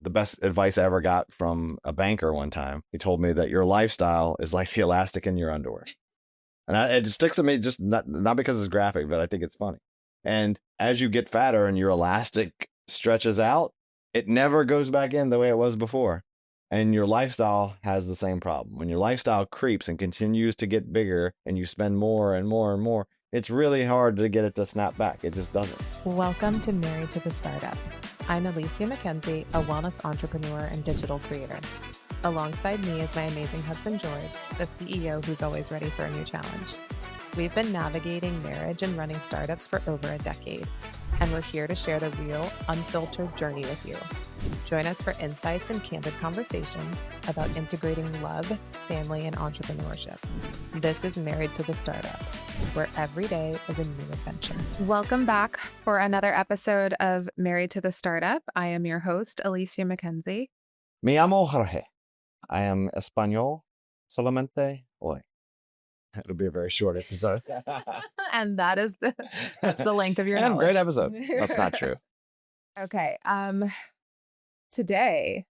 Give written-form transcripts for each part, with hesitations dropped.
the best advice I ever got from a banker one time. He told me that your lifestyle is like the elastic in your underwear. And it just sticks with me, just not because it's graphic, but I think it's funny. And as you get fatter and your elastic stretches out, it never goes back in the way it was before. And your lifestyle has the same problem. When your lifestyle creeps and continues to get bigger and you spend more and more and more, it's really hard to get it to snap back. It just doesn't. Welcome to Married to the Startup. I'm Alicia MacKenzie, a wellness entrepreneur and digital creator. Alongside me is my amazing husband, George, the CEO who's always ready for a new challenge. We've been navigating marriage and running startups for over a decade, and we're here to share the real, unfiltered journey with you. Join us for insights and candid conversations about integrating love, family, and entrepreneurship. This is Married to the Startup, where every day is a new adventure. Welcome back for another episode of Married to the Startup. I am your host, Alicia MacKenzie. Me llamo Jorge. I am Español solamente hoy. It'll be a very short episode. And that's the length of your knowledge. Great episode. That's not true. Okay. Today,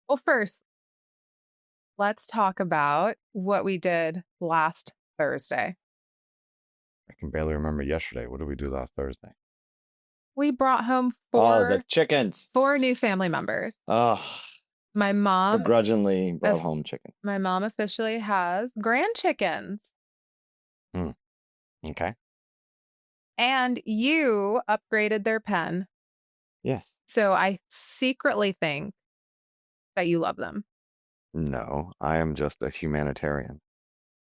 well, first, let's talk about what we did last Thursday. I can barely remember yesterday. What did we do last Thursday? We brought home the chickens. 4 new family members. Oh, my mom begrudgingly brought home chicken. My mom officially has grand chickens. Okay. And you upgraded their pen. Yes. So I secretly think that you love them. No, I am just a humanitarian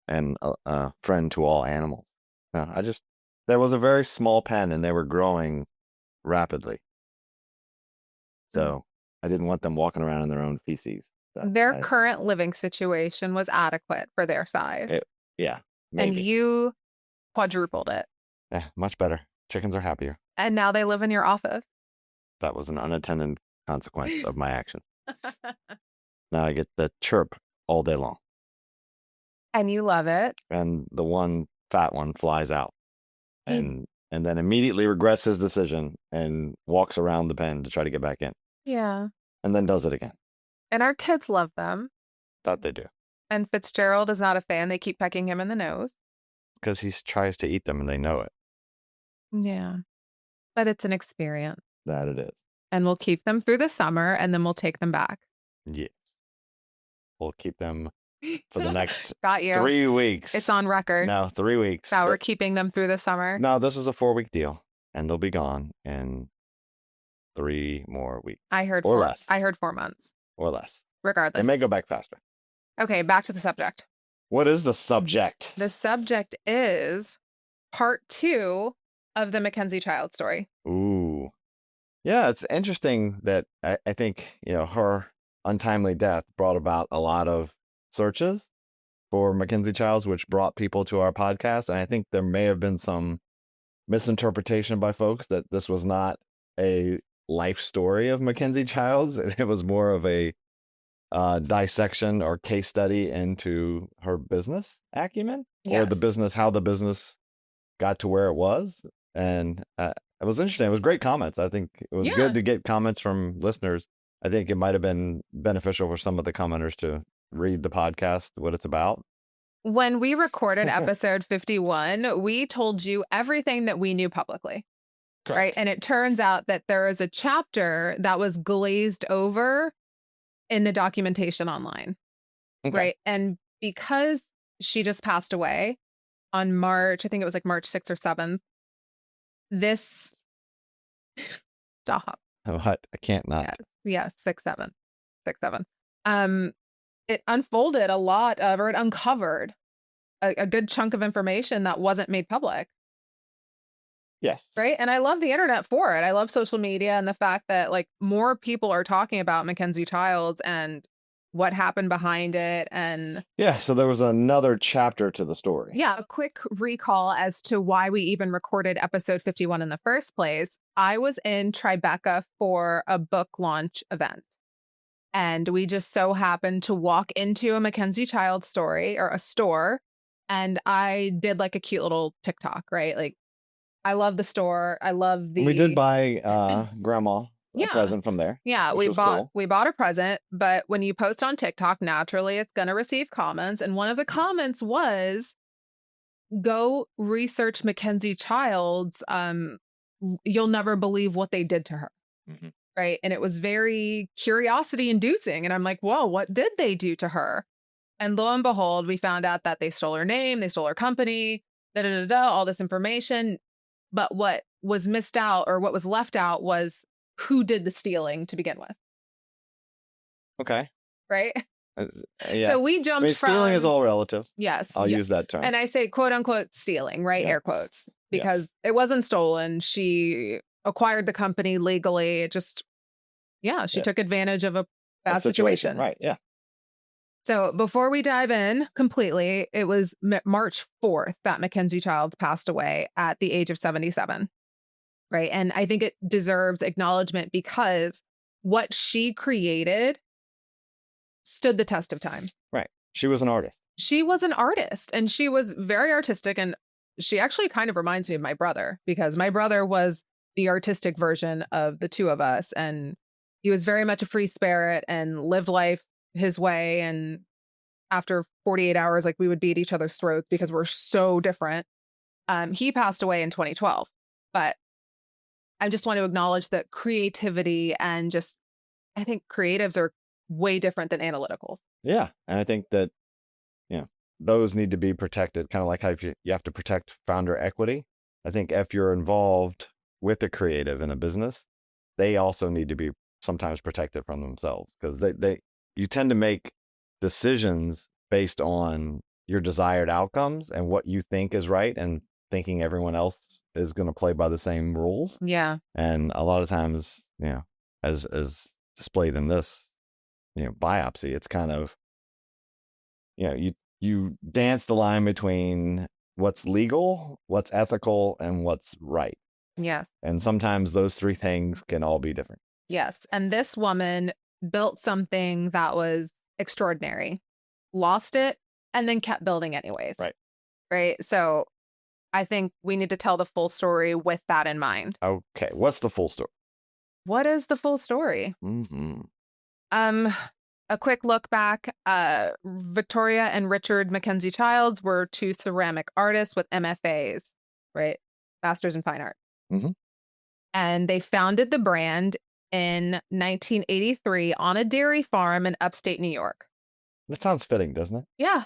and a friend to all animals. No, there was a very small pen and they were growing rapidly. So I didn't want them walking around in their own feces. So their current living situation was adequate for their size. Yeah. Maybe. And you quadrupled it. Yeah, much better. Chickens are happier. And now they live in your office. That was an unintended consequence of my action. Now I get the chirp all day long. And you love it. And the one fat one flies out and then immediately regrets his decision and walks around the pen to try to get back in. Yeah. And then does it again. And our kids love them. That they do. And Fitzgerald is not a fan. They keep pecking him in the nose. Because he tries to eat them and they know it. Yeah. But it's an experience. That it is. And we'll keep them through the summer and then we'll take them back. Yes. We'll keep them for the next Got you. 3 weeks. It's on record. No, 3 weeks. Now we're keeping them through the summer. No, this is a 4-week deal. And they'll be gone in 3 more weeks. I heard less. I heard 4 months. Or less. Regardless. They may go back faster. Okay, back to the subject. What is the subject? The subject is part 2 of the MacKenzie-Childs story. Ooh. Yeah, it's interesting that I think, her untimely death brought about a lot of searches for MacKenzie-Childs, which brought people to our podcast. And I think there may have been some misinterpretation by folks that this was not a life story of MacKenzie-Childs. It was more of a dissection or case study into her business acumen. Yes. Or how the business got to where it was. And it was interesting. It was great comments. I think it was good to get comments from listeners. I think it might have been beneficial for some of the commenters to read the podcast, what it's about. When we recorded episode 51, we told you everything that we knew publicly. Correct. Right. And it turns out that there is a chapter that was glazed over in the documentation online. Okay. Right. And because she just passed away on March, I think it was like March 6th or 7th. This stop. What? I can't not. Yes, 6-7. It unfolded a lot of, or it uncovered a good chunk of information that wasn't made public. Yes. Right. And I love the internet for it. I love social media and the fact that more people are talking about MacKenzie-Childs and what happened behind it. And yeah, so there was another chapter to the story. Yeah. A quick recall as to why we even recorded episode 51 in the first place. I was in Tribeca for a book launch event. And we just so happened to walk into a MacKenzie-Childs story or a store. And I did a cute little TikTok, right? I love the store. I love the... We did buy Grandma a present from there. Yeah, which was cool. we bought a present, but when you post on TikTok, naturally it's going to receive comments, and one of the comments was, "Go research Mackenzie-Childs. You'll never believe what they did to her." Mhm. Right? And it was very curiosity inducing, and I'm like, "Whoa, what did they do to her?" And lo and behold, we found out that they stole her name, they stole her company, all this information. But what was missed out, or what was left out, was who did the stealing to begin with, Okay. right? Uh, yeah. So we I jumped mean, stealing is from, all relative. yes, I'll use that term. and I say quote unquote stealing, right? Yeah. Air quotes, Yes. because it wasn't stolen. She acquired the company legally. It just, she Yeah. took advantage of a A bad situation. Right. Yeah. So before we dive in completely, it was March 4th that Mackenzie-Childs passed away at the age of 77. Right. And I think it deserves acknowledgement because what she created stood the test of time. Right. She was an artist. She was an artist, and she was very artistic. And she actually kind of reminds me of my brother, because my brother was the artistic version of the two of us. And he was very much a free spirit and lived life his way. And after 48 hours, like, we would beat each other's throats because we're so different. He passed away in 2012. But I just want to acknowledge that creativity and just, I think creatives are way different than analyticals. Yeah. And I think that, those need to be protected, kind of like how you have to protect founder equity. I think if you're involved with a creative in a business, they also need to be sometimes protected from themselves, because you tend to make decisions based on your desired outcomes and what you think is right, and thinking everyone else is going to play by the same rules. Yeah. And a lot of times, as displayed in this, biopsy, it's kind of, you dance the line between what's legal, what's ethical, and what's right. Yes. And sometimes those three things can all be different. Yes. And this woman built something that was extraordinary, lost it, and then kept building anyways. Right. Right. So I think we need to tell the full story with that in mind. Okay. What's the full story? What is the full story? Mm-hmm. A quick look back. Victoria and Richard Mackenzie-Childs were two ceramic artists with MFAs, right? Masters in Fine Art. Mm-hmm. And they founded the brand in 1983 on a dairy farm in upstate New York. That sounds fitting, doesn't it? Yeah.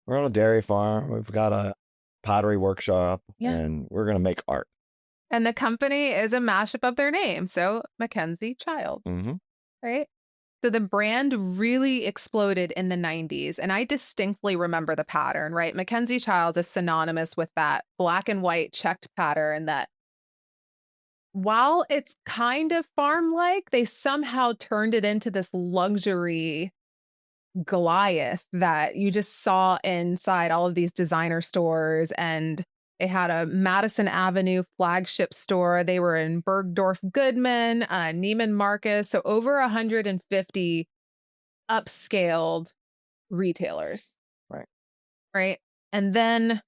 We're on a dairy farm. We've got a pottery workshop, and we're going to make art. And the company is a mashup of their names. So Mackenzie-Childs, right? So the brand really exploded in the 90s. And I distinctly remember the pattern, right? Mackenzie-Childs is synonymous with that black and white checked pattern that, while it's kind of farm-like, they somehow turned it into this luxury Goliath that you just saw inside all of these designer stores. And they had a Madison Avenue flagship store. They were in Bergdorf Goodman, Neiman Marcus. So over 150 upscaled retailers. Right. Right. And then,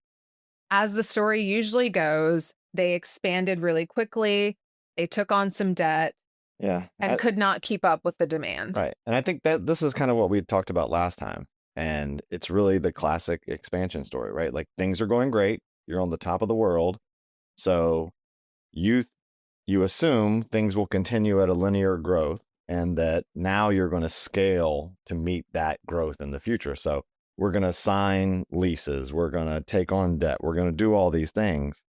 as the story usually goes, they expanded really quickly. They took on some debt. Yeah. And could not keep up with the demand. Right. And I think that this is kind of what we talked about last time. And it's really the classic expansion story, right? Like, things are going great. You're on the top of the world. So you assume things will continue at a linear growth, and that now you're going to scale to meet that growth in the future. So we're going to sign leases. We're going to take on debt. We're going to do all these things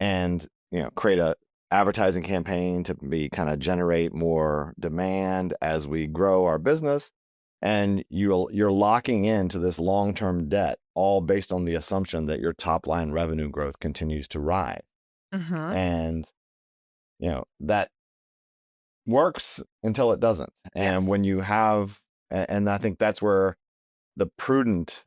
and, create a advertising campaign to generate more demand as we grow our business. And you're locking into this long-term debt, all based on the assumption that your top line revenue growth continues to rise. And, that works until it doesn't. And when you have, and I think that's where the prudent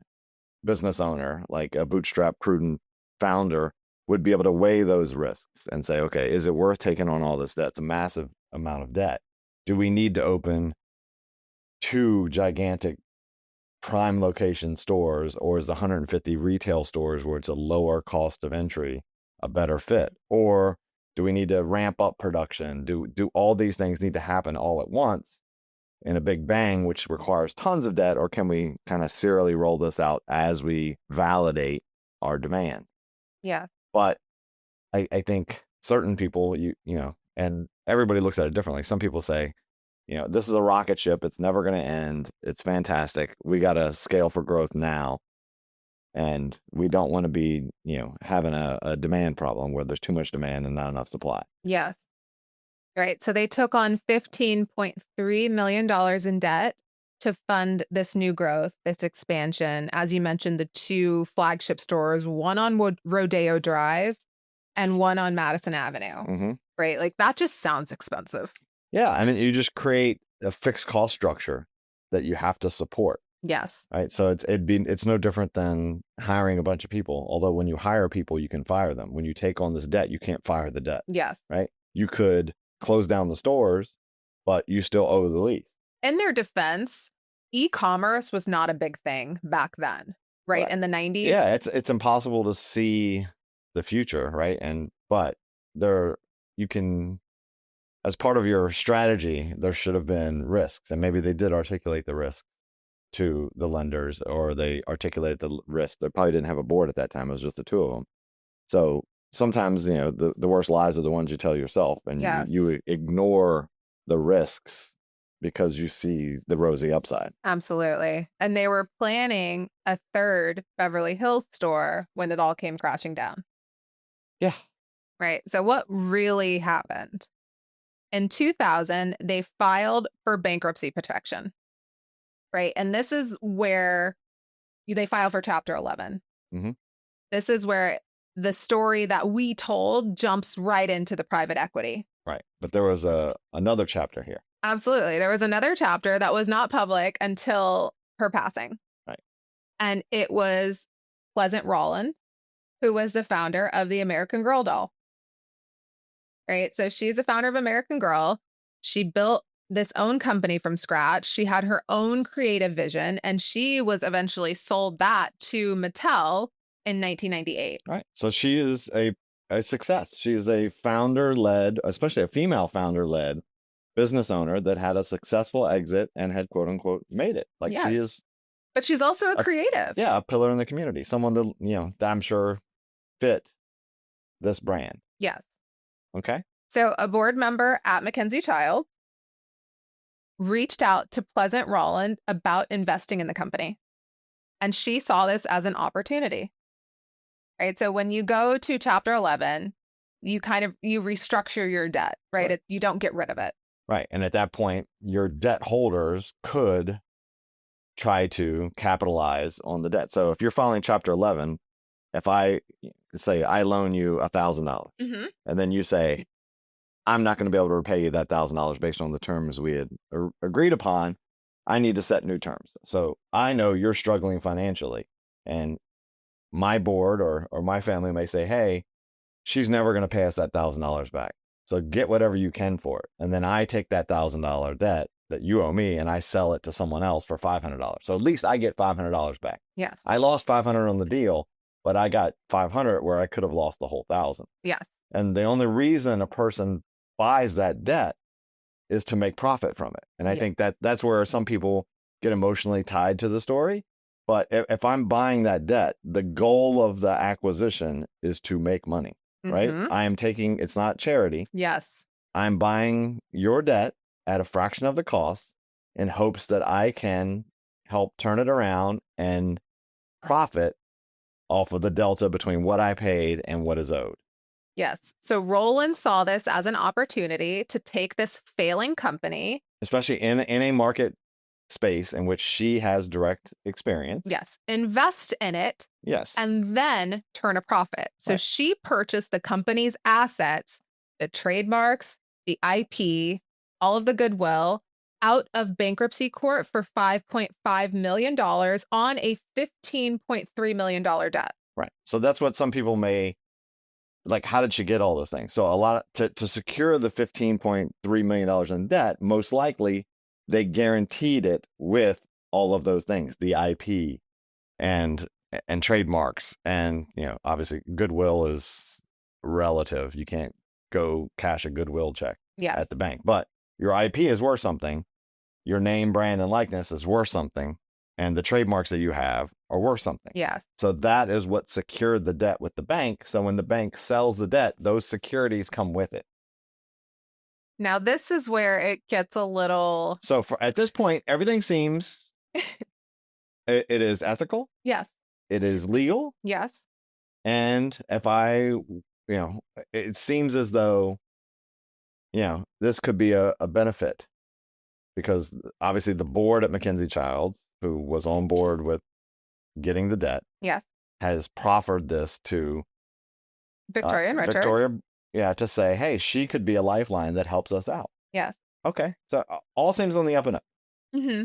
business owner, like a bootstrap prudent founder, would be able to weigh those risks and say, okay, is it worth taking on all this debt? It's a massive amount of debt. Do we need to open 2 gigantic prime location stores, or is the 150 retail stores where it's a lower cost of entry a better fit? Or Do we need to ramp up production? Do all these things need to happen all at once in a big bang, which requires tons of debt, or can we kind of serially roll this out as we validate our demand? Yeah. But I think certain people, and everybody looks at it differently. Some people say, this is a rocket ship. It's never going to end. It's fantastic. We got to scale for growth now. And we don't want to be, having a demand problem where there's too much demand and not enough supply. Yes. Right. So they took on $15.3 million in debt to fund this new growth, this expansion. As you mentioned, the 2 flagship stores, one on Rodeo Drive and one on Madison Avenue. Right. Like that just sounds expensive. Yeah. I mean, you just create a fixed cost structure that you have to support. Yes. Right. So it's no different than hiring a bunch of people. Although when you hire people, you can fire them. When you take on this debt, you can't fire the debt. Yes. Right. You could close down the stores, but you still owe the lease. In their defense, e-commerce was not a big thing back then, right? In the 90s. Yeah, it's impossible to see the future, right? But you can, as part of your strategy, there should have been risks, and maybe they did articulate the risks to the lenders, or they articulated the risk. They probably didn't have a board at that time. It was just the two of them. So sometimes, the worst lies are the ones you tell yourself, and you ignore the risks because you see the rosy upside. Absolutely. And they were planning a 3rd Beverly Hills store when it all came crashing down. Yeah. Right. So what really happened? In 2000, they filed for bankruptcy protection. Right. And this is where they file for Chapter 11. This is where the story that we told jumps right into the private equity. Right. But there was another chapter here. Absolutely. There was another chapter that was not public until her passing. Right. And it was Pleasant Rowland, who was the founder of the American Girl doll. Right. So she's the founder of American Girl. She built this own company from scratch. She had her own creative vision, and she was eventually sold that to Mattel in 1998. Right. So she is a success. She is a founder-led, especially a female founder-led business owner that had a successful exit and had quote unquote made it. Like she is. But she's also a creative. Yeah, a pillar in the community. Someone that that I'm sure fit this brand. Yes. Okay. So a board member at MacKenzie-Childs reached out to Pleasant Rowland about investing in the company. And she saw this as an opportunity. Right. So when you go to Chapter 11, you restructure your debt, right? You don't get rid of it. Right. And at that point, your debt holders could try to capitalize on the debt. So if you're filing Chapter 11, if I say I loan you $1,000 and then you say, I'm not going to be able to repay you that $1,000 based on the terms we had agreed upon, I need to set new terms. So I know you're struggling financially, and my board or my family may say, hey, she's never going to pay us that $1,000 back. So get whatever you can for it. And then I take that $1,000 debt that you owe me and I sell it to someone else for $500. So at least I get $500 back. Yes. I lost $500 on the deal, but I got $500 where I could have lost the whole $1,000. Yes. And the only reason a person buys that debt is to make profit from it. And I think that's where some people get emotionally tied to the story. But if I'm buying that debt, the goal of the acquisition is to make money, right? I am taking, it's not charity. Yes. I'm buying your debt at a fraction of the cost in hopes that I can help turn it around and profit off of the delta between what I paid and what is owed. Yes. So Roland saw this as an opportunity to take this failing company, especially in a market space in which she has direct experience. Yes. Invest in it. Yes. And then turn a profit. So she purchased the company's assets, the trademarks, the IP, all of the goodwill out of bankruptcy court for $5.5 million on a $15.3 million debt. Right. So that's what some people may like. How did she get all those things? So a lot to secure the $15.3 million in debt, most likely they guaranteed it with all of those things, the IP and trademarks. And, obviously goodwill is relative. You can't go cash a goodwill check Yes. at the bank. But your IP is worth something. Your name, brand, and likeness is worth something. And the trademarks that you have are worth something. Yes. So that is what secured the debt with the bank. So when the bank sells the debt, those securities come with it. Now, this is where it gets a little... So at this point, everything seems it is ethical. Yes. It is legal. Yes. And if it seems as though, this could be a benefit, because obviously the board at MacKenzie-Childs, who was on board with getting the debt, Yes. has proffered this to Victoria and Richard. Victoria, to say, hey, she could be a lifeline that helps us out. Yes. Okay. So all seems on the up and up. Mm-hmm.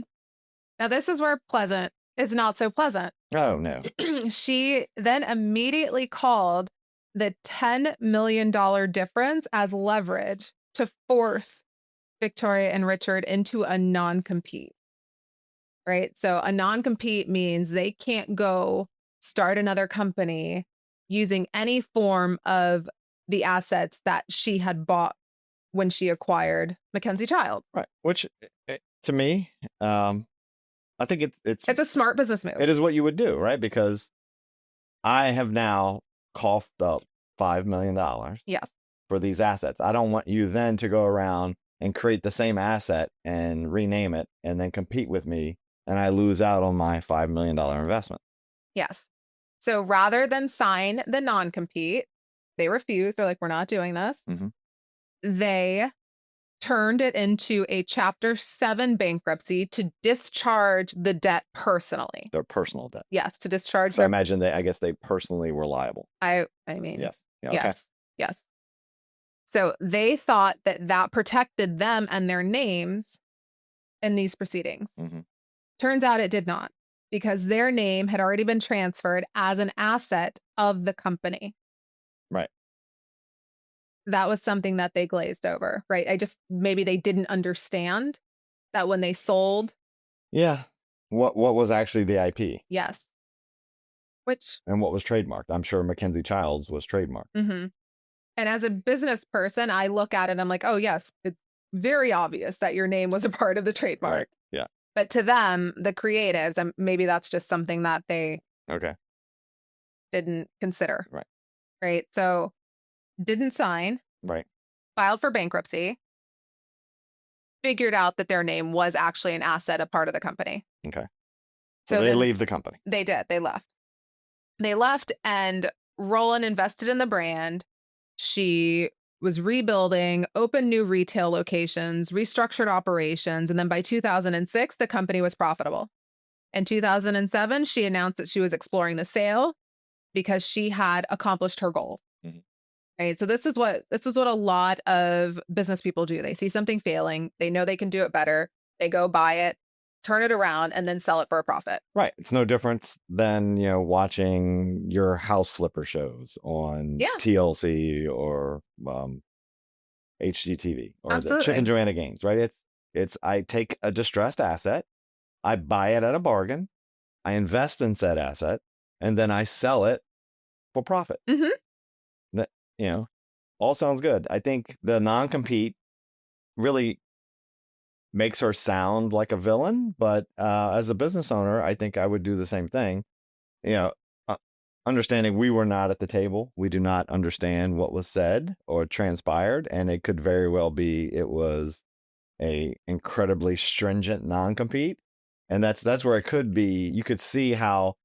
Now, this is where Pleasant is not so pleasant. Oh, no. She then immediately called the $10 million difference as leverage to force Victoria and Richard into a non-compete. Right? So a non-compete means they can't go start another company using any form of the assets that she had bought when she acquired MacKenzie-Childs. Right. Which, to me, I think it's a smart business move. It is what you would do, right? Because I have now coughed up $5 million Yes. for these assets. I don't want you then to go around and create the same asset and rename it and then compete with me, and I lose out on my $5 million investment. Yes. So rather than sign the non-compete, they refused. They're like, we're not doing this. Mm-hmm. They turned it into a Chapter 7 bankruptcy to discharge the debt personally. Their personal debt. Yes, to discharge. So I imagine I guess they personally were liable. I mean, yes. Yeah, yes, okay. yes. So they thought that protected them and their names in these proceedings. Mm-hmm. Turns out it did not, because their name had already been transferred as an asset of the company. Right. That was something that they glazed over, right? Maybe they didn't understand that when they sold. Yeah. What was actually the IP? Yes. And what was trademarked? I'm sure MacKenzie-Childs was trademarked. Mm-hmm. And as a business person, I look at it and I'm like, oh, yes, it's very obvious that your name was a part of the trademark. Right. Yeah. But to them, the creatives, maybe that's just something that they didn't consider. Right. Right. So didn't sign. Right. Filed for bankruptcy. Figured out that their name was actually an asset, a part of the company. Okay. So they leave the company. They did. They left. They left, and Roland invested in the brand. She was rebuilding, opened new retail locations, restructured operations, and then by 2006, the company was profitable. In 2007, she announced that she was exploring the sale because she had accomplished her goal. Mm-hmm. Right? So this is what a lot of business people do. They see something failing, they know they can do it better, they go buy it, turn it around, and then sell it for a profit. Right. It's no different than, watching your house flipper shows on TLC or HGTV or the Chicken Joanna Games, right? It's I take a distressed asset, I buy it at a bargain, I invest in said asset, and then I sell it for profit. Mm-hmm. That, all sounds good. I think the non-compete really makes her sound like a villain, but as a business owner, I think I would do the same thing. Understanding we were not at the table, we do not understand what was said or transpired, and it could very well be it was a incredibly stringent non-compete, and that's where it could be. You could see how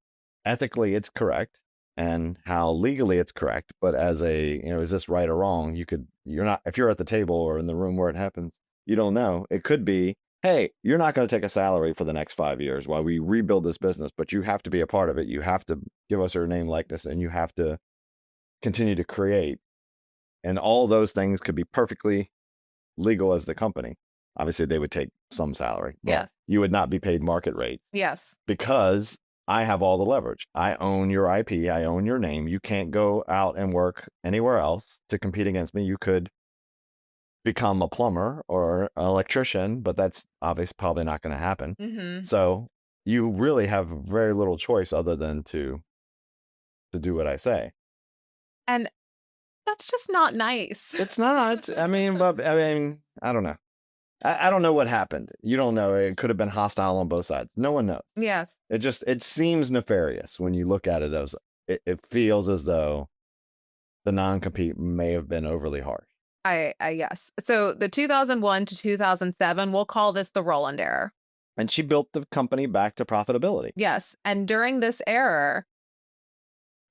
ethically it's correct and how legally it's correct, but as is this right or wrong? You're not, if you're at the table or in the room where it happens, you don't know. It could be, hey, you're not going to take a salary for the next 5 years while we rebuild this business, but you have to be a part of it. You have to give us your name likeness, and you have to continue to create. And all those things could be perfectly legal as the company. Obviously, they would take some salary. But you would not be paid market rates. Yes. Because I have all the leverage. I own your IP. I own your name. You can't go out and work anywhere else to compete against me. You could become a plumber or an electrician, but that's obviously probably not going to happen. Mm-hmm. So you really have very little choice other than to do what I say. And That's just not nice. It's not. I mean, I don't know. I don't know what happened. You don't know. It could have been hostile on both sides. No one knows. Yes. It seems nefarious when you look at it as it feels as though the non-compete may have been overly harsh. Yes. So the 2001 to 2007, we'll call this the Roland era. And she built the company back to profitability. Yes. And during this era,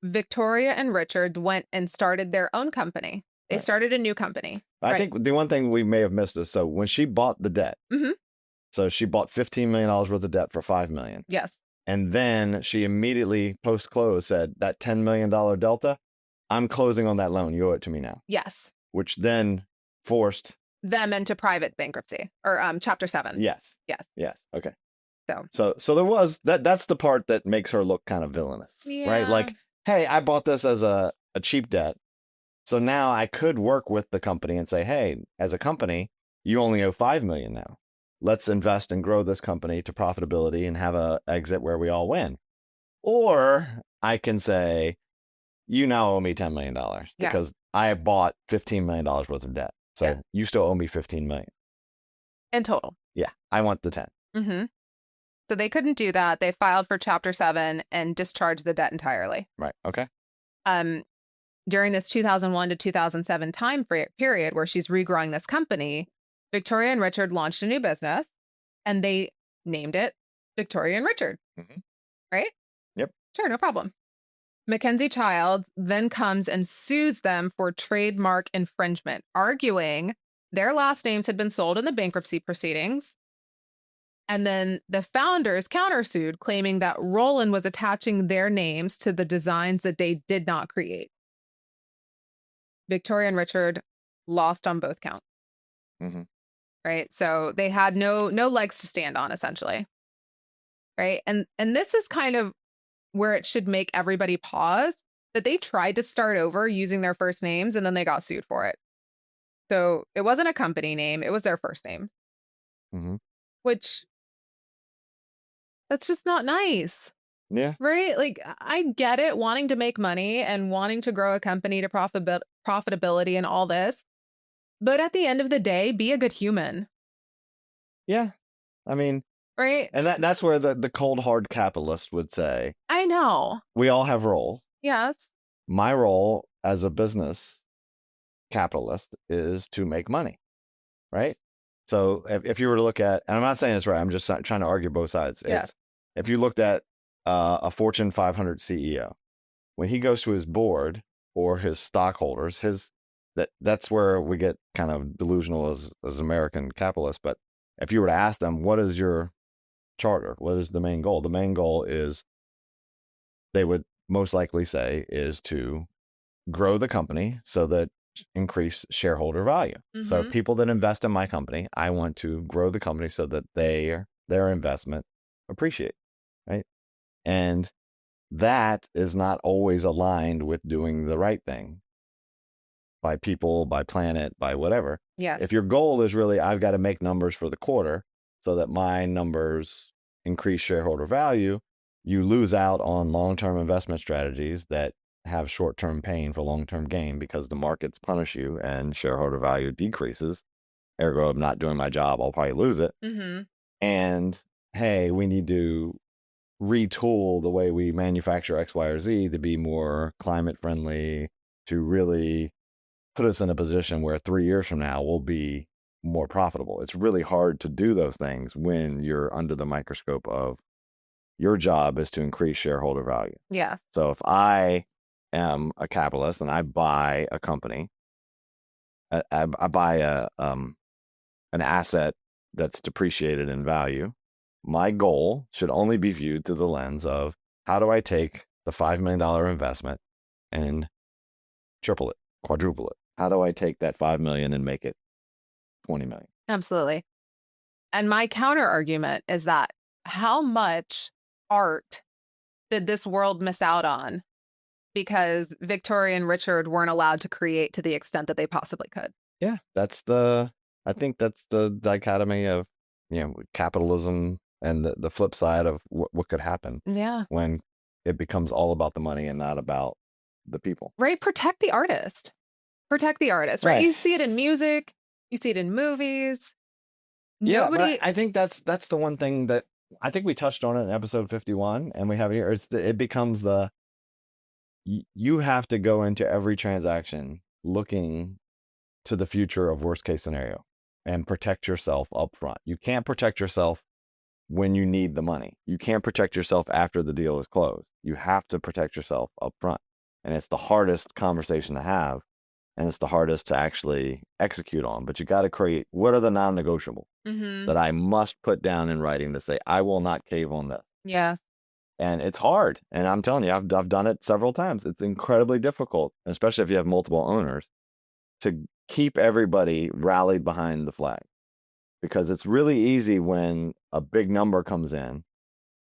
Victoria and Richard went and started their own company. They Right. started a new company. I think the one thing we may have missed is, so when she bought the debt, Mhm. so she bought $15 million worth of debt for $5 million. Yes. And then she immediately post-close said, that $10 million delta, I'm closing on that loan. You owe it to me now. Yes. Which then forced Them into private bankruptcy or Chapter 7. Yes. Yes. Yes. Okay. So there was that's the part that makes her look kind of villainous, right? Like, hey, I bought this as a cheap debt. So now I could work with the company and say, hey, as a company, you only owe $5 million now. Let's invest and grow this company to profitability and have a exit where we all win. Or I can say, you now owe me $10 million because I bought $15 million worth of debt. So you still owe me $15 million. in total. Yeah, I want the 10. Mm-hmm. So they couldn't do that. They filed for Chapter 7 and discharged the debt entirely. Right. Okay. During this 2001 to 2007 time period where she's regrowing this company, Victoria and Richard launched a new business and they named it Victoria and Richard. Mhm. Right? Yep. Sure, no problem. MacKenzie-Childs then comes and sues them for trademark infringement, arguing their last names had been sold in the bankruptcy proceedings. And then the founders countersued, claiming that Roland was attaching their names to the designs that they did not create. Victoria and Richard lost on both counts. Mhm. Right? So they had no legs to stand on, essentially. Right? And this is kind of where it should make everybody pause, that they tried to start over using their first names and then they got sued for it. So it wasn't a company name, it was their first name. Mhm. Which, that's just not nice. Yeah. Right? Like, I get it, wanting to make money and wanting to grow a company to profitability and all this. But at the end of the day, be a good human. Yeah. I mean, right? And that's where the cold hard capitalist would say, I know. we all have roles. Yes. My role as a business capitalist is to make money, right? So if you were to look at, and I'm not saying it's right, I'm just trying to argue both sides. Yes. If you looked at a Fortune 500 CEO, when he goes to his board or his stockholders, that's where we get kind of delusional as American capitalists. But if you were to ask them, what is your charter? What is the main goal? The main goal is, they would most likely say, is to grow the company so that increase shareholder value. So Mhm. people that invest in my company, I want to grow the company so that their investment appreciate, right? And that is not always aligned with doing the right thing by people, by planet, by whatever. Yes. If your goal is really, I've got to make numbers for the quarter so that my numbers increase shareholder value, you lose out on long-term investment strategies that have short-term pain for long-term gain because the markets punish you and shareholder value decreases. Ergo, I'm not doing my job, I'll probably lose it. Mm-hmm. And hey, we need to retool the way we manufacture X, Y, or Z to be more climate friendly, to really put us in a position where 3 years from now we'll be more profitable. It's really hard to do those things when you're under the microscope of your job is to increase shareholder value. Yes. So if I am a capitalist and I buy a company, I buy an asset that's depreciated in value, my goal should only be viewed through the lens of, how do I take the $5 million investment and triple it, quadruple it? How do I take that 5 million and make it 20 million? Absolutely. And my counter argument is that, how much art did this world miss out on because Victoria and Richard weren't allowed to create to the extent that they possibly could? Yeah, I think that's the dichotomy of, capitalism and the flip side of what could happen Yeah. when it becomes all about the money and not about the people. Right. Protect the artist. Protect the artist, right? Right. You see it in music, you see it in movies. Yeah, Nobody. but I think that's the one thing that I think we touched on it in episode 51, and we have it here. It becomes you have to go into every transaction looking to the future of worst case scenario and protect yourself up front. You can't protect yourself when you need the money. You can't protect yourself after the deal is closed. You have to protect yourself up front. And it's the hardest conversation to have, and it's the hardest to actually execute on. But you got to create, what are the non-negotiables that I must put down in writing to say, I will not cave on this. Yes. And it's hard. And I'm telling you, I've done it several times. It's incredibly difficult, especially if you have multiple owners, to keep everybody rallied behind the flag. Because it's really easy when a big number comes in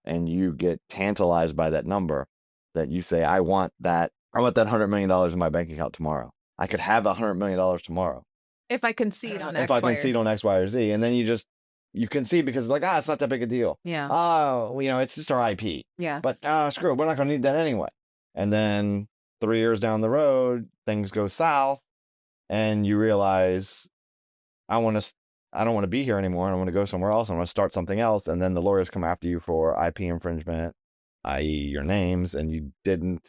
and you get tantalized by that number, that you say, I want that $100 million in my bank account tomorrow. I could have $100 million tomorrow. If I concede on X, if I concede on X, Y, or Z. And then you concede because like, it's not that big a deal. Yeah. Oh, it's just our IP. Yeah. But screw it, we're not going to need that anyway. And then 3 years down the road, things go south, and you realize, I don't want to be here anymore, and I want to go somewhere else. I want to start something else. And then the lawyers come after you for IP infringement, i.e. your names, and you didn't,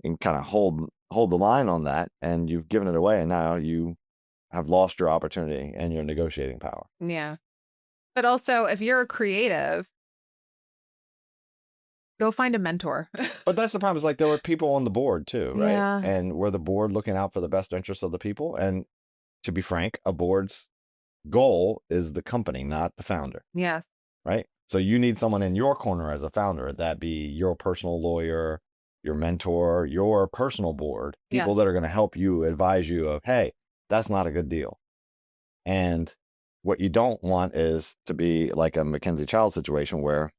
and kind of hold the line on that, and you've given it away, and now you have lost your opportunity and your negotiating power. Yeah. But also, if you're a creative, go find a mentor. But that's the problem, is like there were people on the board too, right? Yeah. And were the board looking out for the best interests of the people? And to be frank, a board's goal is the company, not the founder. Yes. Right? So you need someone in your corner as a founder, that be your personal lawyer, your mentor, your personal board, people that are going to help you, advise you of, hey, that's not a good deal. And what you don't want is to be like a MacKenzie-Childs situation where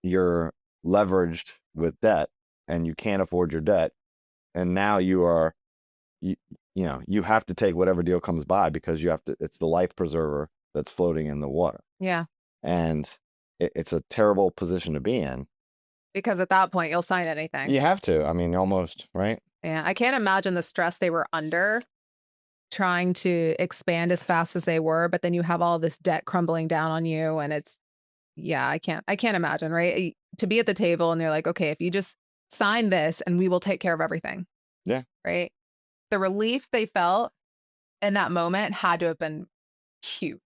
you're leveraged with debt and you can't afford your debt. And now you have to take whatever deal comes by, because it's the life preserver that's floating in the water. Yeah. And it's a terrible position to be in. Because at that point, you'll sign anything. You have to. I mean, almost, right? Yeah. I can't imagine the stress they were under trying to expand as fast as they were, but then you have all this debt crumbling down on you, and I can't imagine, right? To be at the table and they're like, okay, if you just sign this and we will take care of everything. Yeah. Right. The relief they felt in that moment had to have been huge.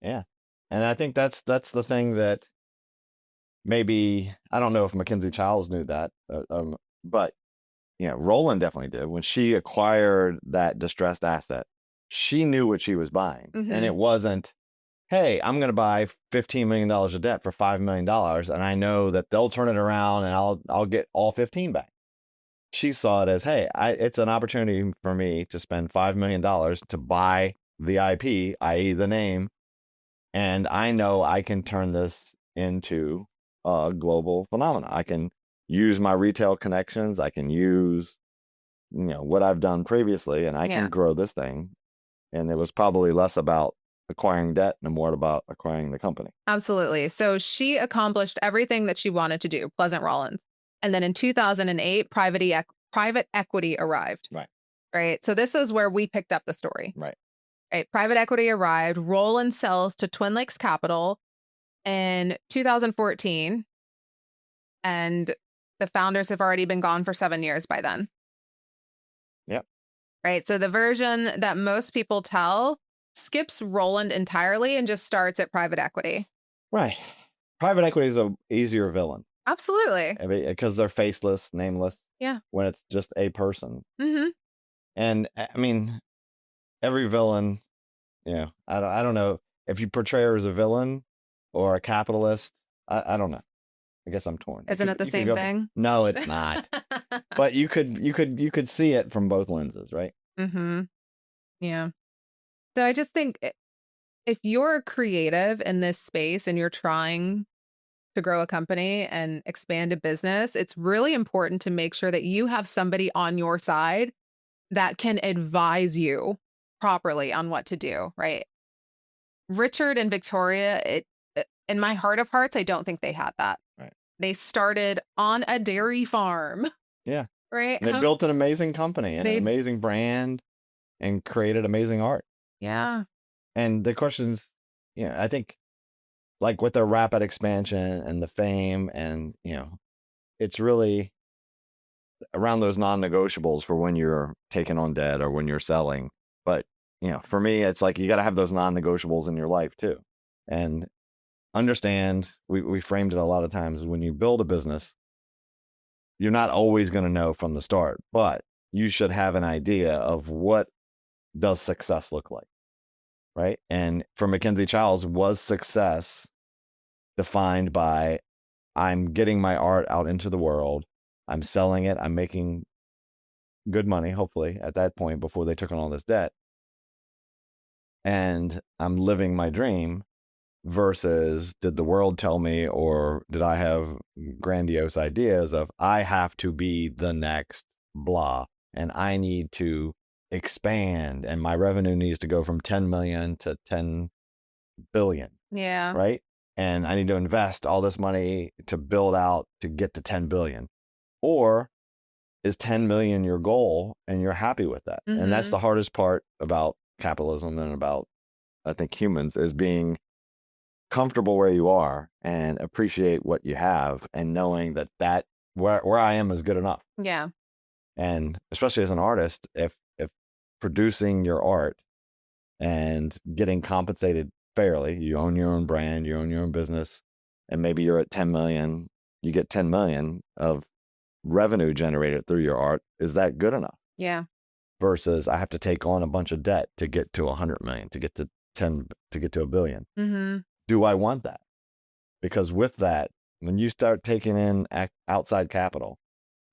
Yeah. And I think that's the thing that maybe, I don't know if MacKenzie-Childs knew that, but Roland definitely did. When she acquired that distressed asset, she knew what she was buying. And it wasn't, hey, I'm going to buy $15 million of debt for $5 million, and I know that they'll turn it around and I'll get all 15 back. She saw it as, hey, it's an opportunity for me to spend $5 million to buy the IP, i.e. the name, and I know I can turn this into a global phenomenon. I can use my retail connections. I can use, what I've done previously, and I can grow this thing. And it was probably less about acquiring debt and more about acquiring the company. Absolutely. So she accomplished everything that she wanted to do, Pleasant Rowland. And then in 2008, private equity arrived. Right. Right. So this is where we picked up the story. Right. Right. Private equity arrived. Roland sells to Twin Lakes Capital in 2014. And the founders have already been gone for 7 years by then. Yep. Right. So the version that most people tell skips Roland entirely and just starts at private equity. Right. Private equity is an easier villain. Absolutely. Because they're faceless, nameless. Yeah. When it's just a person. Mm-hmm. And I mean, every villain, I don't know if you portray her as a villain or a capitalist. I don't know. I guess I'm torn. Isn't it the same thing? No, it's not. But you could see it from both lenses, right? Mm-hmm. Yeah. So I just think if you're creative in this space and you're trying to grow a company and expand a business, it's really important to make sure that you have somebody on your side that can advise you properly on what to do, right? Richard and Victoria, in my heart of hearts, I don't think they had that. Right. They started on a dairy farm. Yeah. right? And they built an amazing company and an amazing brand and created amazing art. Yeah. And the questions, I think like with the rapid expansion and the fame and, it's really around those non-negotiables for when you're taking on debt or when you're selling. But, for me, it's like you got to have those non-negotiables in your life too. And understand, we framed it a lot of times, when you build a business, you're not always going to know from the start, but you should have an idea of what does success look like, right? And for MacKenzie-Childs, was success defined by, I'm getting my art out into the world, I'm selling it, I'm making good money, hopefully, at that point before they took on all this debt, and I'm living my dream, versus did the world tell me, or did I have grandiose ideas of, I have to be the next blah, and I need to expand, and my revenue needs to go from 10 million to 10 billion. Yeah. Right? And I need to invest all this money to build out to get to 10 billion. Or is 10 million your goal and you're happy with that? And that's the hardest part about capitalism and about, I think, humans, is being comfortable where you are and appreciate what you have, and knowing that where I am is good enough. Yeah. And especially as an artist, if producing your art and getting compensated fairly, you own your own brand, you own your own business, and maybe you're at 10 million, you get 10 million of revenue generated through your art, is that good enough? Yeah. Versus I have to take on a bunch of debt to get to 100 million, to get to 10, to get to a billion. Do I want that? Because with that, when you start taking in outside capital,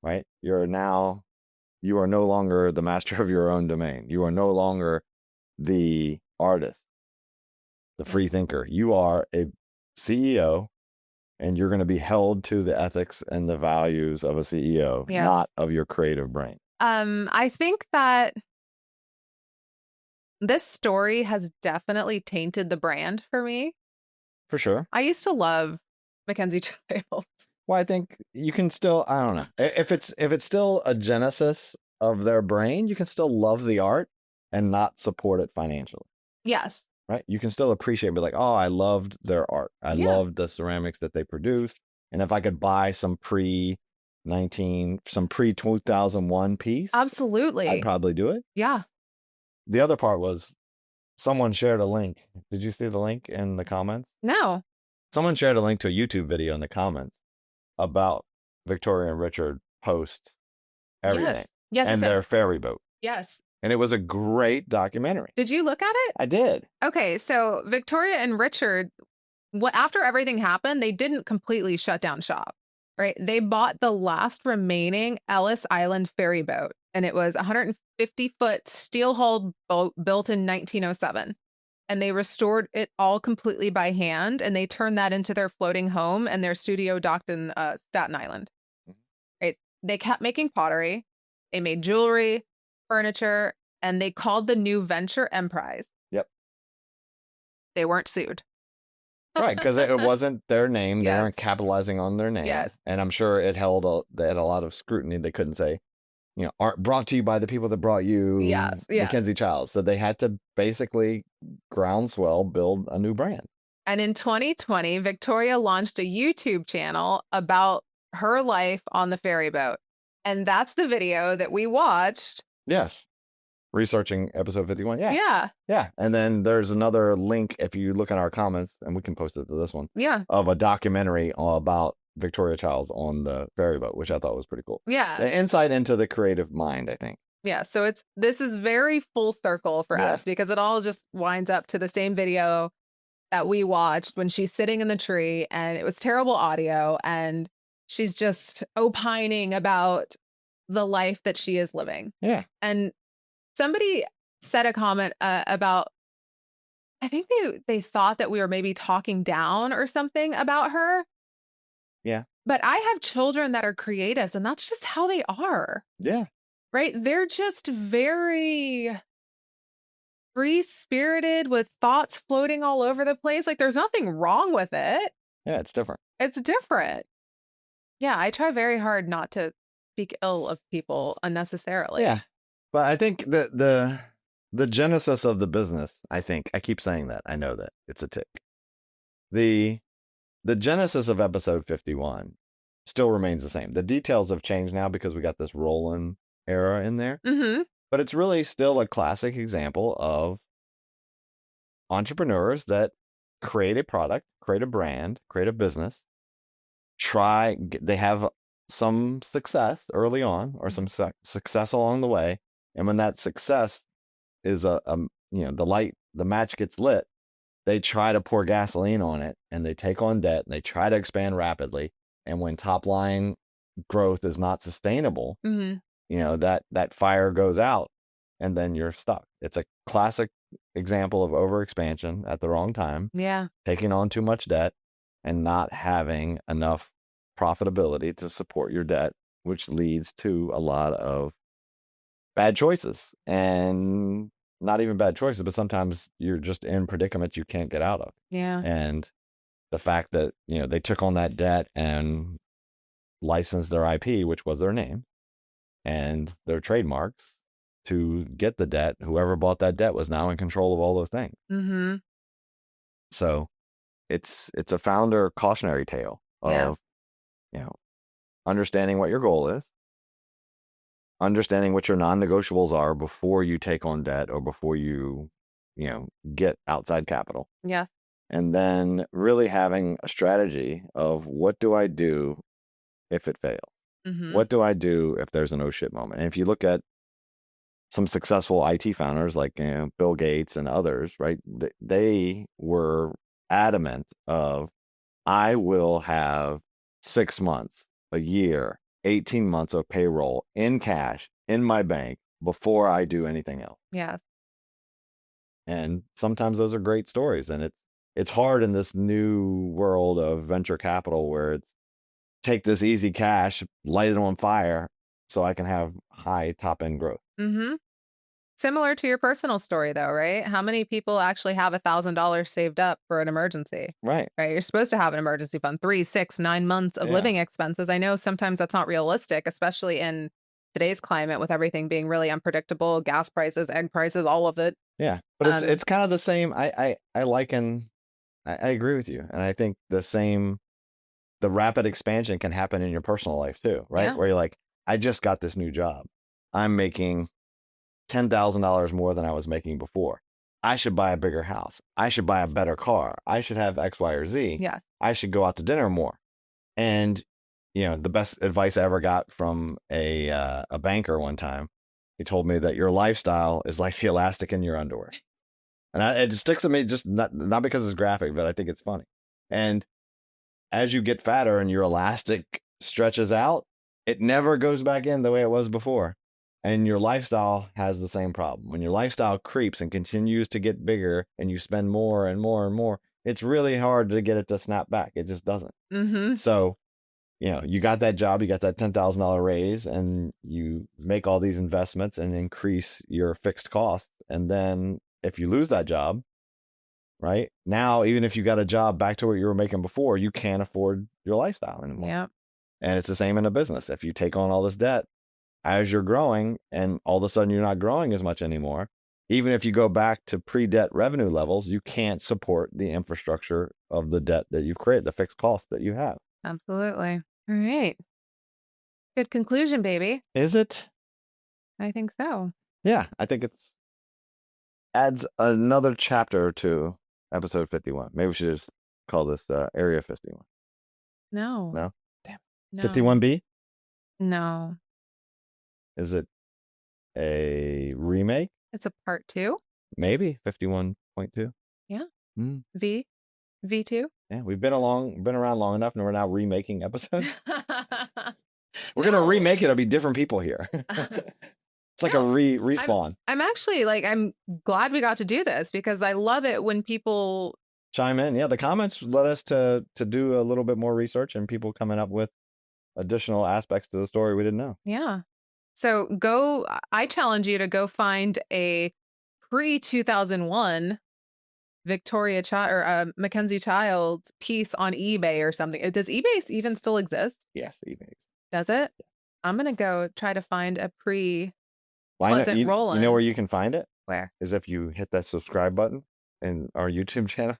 right, you are no longer the master of your own domain. You are no longer the artist, the free thinker. You are a CEO, and you're going to be held to the ethics and the values of a CEO, not of your creative brain. I think that this story has definitely tainted the brand for me. For sure. I used to love MacKenzie-Childs. Well, I think you can still, I don't know. If it's still a genesis of their brain, you can still love the art and not support it financially. Yes. Right? You can still appreciate it, be like, oh, I loved their art. I loved the ceramics that they produced. And if I could buy some pre-2001 piece, absolutely, I'd probably do it. Yeah. The other part was, someone shared a link. Did you see the link in the comments? No. Someone shared a link to a YouTube video in the comments about Victoria and Richard post everything. Yes. And their ferry boat. Yes. And it was a great documentary. Did you look at it? I did. Okay, so Victoria and Richard, after everything happened, they didn't completely shut down shop, right? They bought the last remaining Ellis Island ferry boat, and it was 150-foot steel-hulled boat built in 1907. And they restored it all completely by hand, and they turned that into their floating home, and their studio docked in Staten Island. Right? They kept making pottery. They made jewelry, furniture, and they called the new venture Emprise. Yep. They weren't sued. Right, because it wasn't their name. They weren't capitalizing on their name. Yes. And I'm sure they had a lot of scrutiny. They couldn't say, art brought to you by the people that brought you MacKenzie-Childs. So they had to basically groundswell, build a new brand. And in 2020, Victoria launched a YouTube channel about her life on the ferry boat. And that's the video that we watched. Yes. Researching episode 51. Yeah. And then there's another link, if you look in our comments, and we can post it to this one. Yeah. Of a documentary about Victoria Childs on the ferry boat, which I thought was pretty cool. Yeah. The insight into the creative mind, I think. Yeah. So this is very full circle for us, because it all just winds up to the same video that we watched when she's sitting in the tree, and it was terrible audio, and she's just opining about the life that she is living. Yeah. And somebody said a comment about, I think they thought that we were maybe talking down or something about her. Yeah. But I have children that are creatives, and that's just how they are. Yeah. Right? They're just very free-spirited with thoughts floating all over the place. Like, there's nothing wrong with it. Yeah, it's different. It's different. Yeah, I try very hard not to speak ill of people unnecessarily. Yeah. But I think the genesis of the business, I think, I keep saying that. I know that it's a tick. The genesis of episode 51 still remains the same. The details have changed now because we got this Roland era in there. Mm-hmm. But it's really still a classic example of entrepreneurs that create a product, create a brand, create a business, they have some success early on or some success along the way. And when that success is the match gets lit, they try to pour gasoline on it and they take on debt and they try to expand rapidly. And when top line growth is not sustainable, Mm-hmm. that fire goes out and then you're stuck. It's a classic example of overexpansion at the wrong time, Yeah. taking on too much debt and not having enough profitability to support your debt, which leads to a lot of bad choices. And not even bad choices, but sometimes you're just in predicaments you can't get out of. Yeah. And the fact that, they took on that debt and licensed their IP, which was their name and their trademarks to get the debt, whoever bought that debt was now in control of all those things. Mm-hmm. So it's a founder cautionary tale of, understanding what your goal is, understanding what your non-negotiables are before you take on debt or before you get outside capital. Yes. And then really having a strategy of what do I do if it fails? Mm-hmm. What do I do if there's an oh shit moment? And if you look at some successful IT founders like Bill Gates and others, right? They were adamant of, I will have 6 months, a year, 18 months of payroll in cash in my bank before I do anything else. Yeah. And sometimes those are great stories. And it's hard in this new world of venture capital where it's take this easy cash, light it on fire so I can have high top end growth. Mm-hmm. Similar to your personal story, though, right? How many people actually have $1,000 saved up for an emergency? Right. Right. You're supposed to have an emergency fund, 3, 6, 9 months of living expenses. I know sometimes that's not realistic, especially in today's climate with everything being really unpredictable, gas prices, egg prices, all of it. Yeah. But it's kind of the same. I agree with you. And I think the rapid expansion can happen in your personal life too, right? Yeah. Where you're like, I just got this new job. I'm making $10,000 more than I was making before. I should buy a bigger house. I should buy a better car. I should have X, Y, or Z. Yes. I should go out to dinner more. And, the best advice I ever got from a banker one time, he told me that your lifestyle is like the elastic in your underwear. And it just sticks with me, just not because it's graphic, but I think it's funny. And as you get fatter and your elastic stretches out, it never goes back in the way it was before. And your lifestyle has the same problem. When your lifestyle creeps and continues to get bigger and you spend more and more and more, it's really hard to get it to snap back. It just doesn't. Mm-hmm. So, you got that job, you got that $10,000 raise, and you make all these investments and increase your fixed costs. And then if you lose that job, right now, even if you got a job back to what you were making before, you can't afford your lifestyle anymore. Yeah. And it's the same in a business. If you take on all this debt, as you're growing and all of a sudden you're not growing as much anymore, even if you go back to pre-debt revenue levels, you can't support the infrastructure of the debt that you've created, the fixed cost that you have. Absolutely. All right. Good conclusion, baby. Is it? I think so. Yeah, I think it's adds another chapter to episode 51. Maybe we should just call this Area 51. No. No? Damn. No. 51B? No. Is it a remake? It's a part 2? Maybe 51.2. Yeah. Mm. V2? Yeah, we've been around long enough, and we're now remaking episodes. We're gonna remake it. It'll be different people here. It's like a respawn. I'm actually I'm glad we got to do this because I love it when people chime in. Yeah, the comments led us to do a little bit more research and people coming up with additional aspects to the story we didn't know. Yeah. So I challenge you to go find a pre-2001 Victoria MacKenzie-Childs piece on eBay or something. Does eBay even still exist? Yes, eBay. Does it? Yeah. I'm going to go try to find a Why not? Pleasant You know where Rowland. you can find it? Where? Is if you hit that subscribe button in our YouTube channel.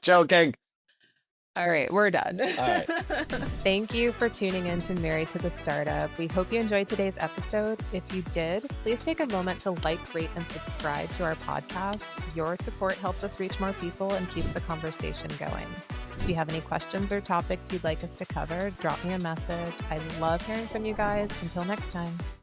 Joking. All right, we're done. All right. Thank you for tuning in to Married to the Startup. We hope you enjoyed today's episode. If you did, please take a moment to like, rate, and subscribe to our podcast. Your support helps us reach more people and keeps the conversation going. If you have any questions or topics you'd like us to cover, drop me a message. I love hearing from you guys. Until next time.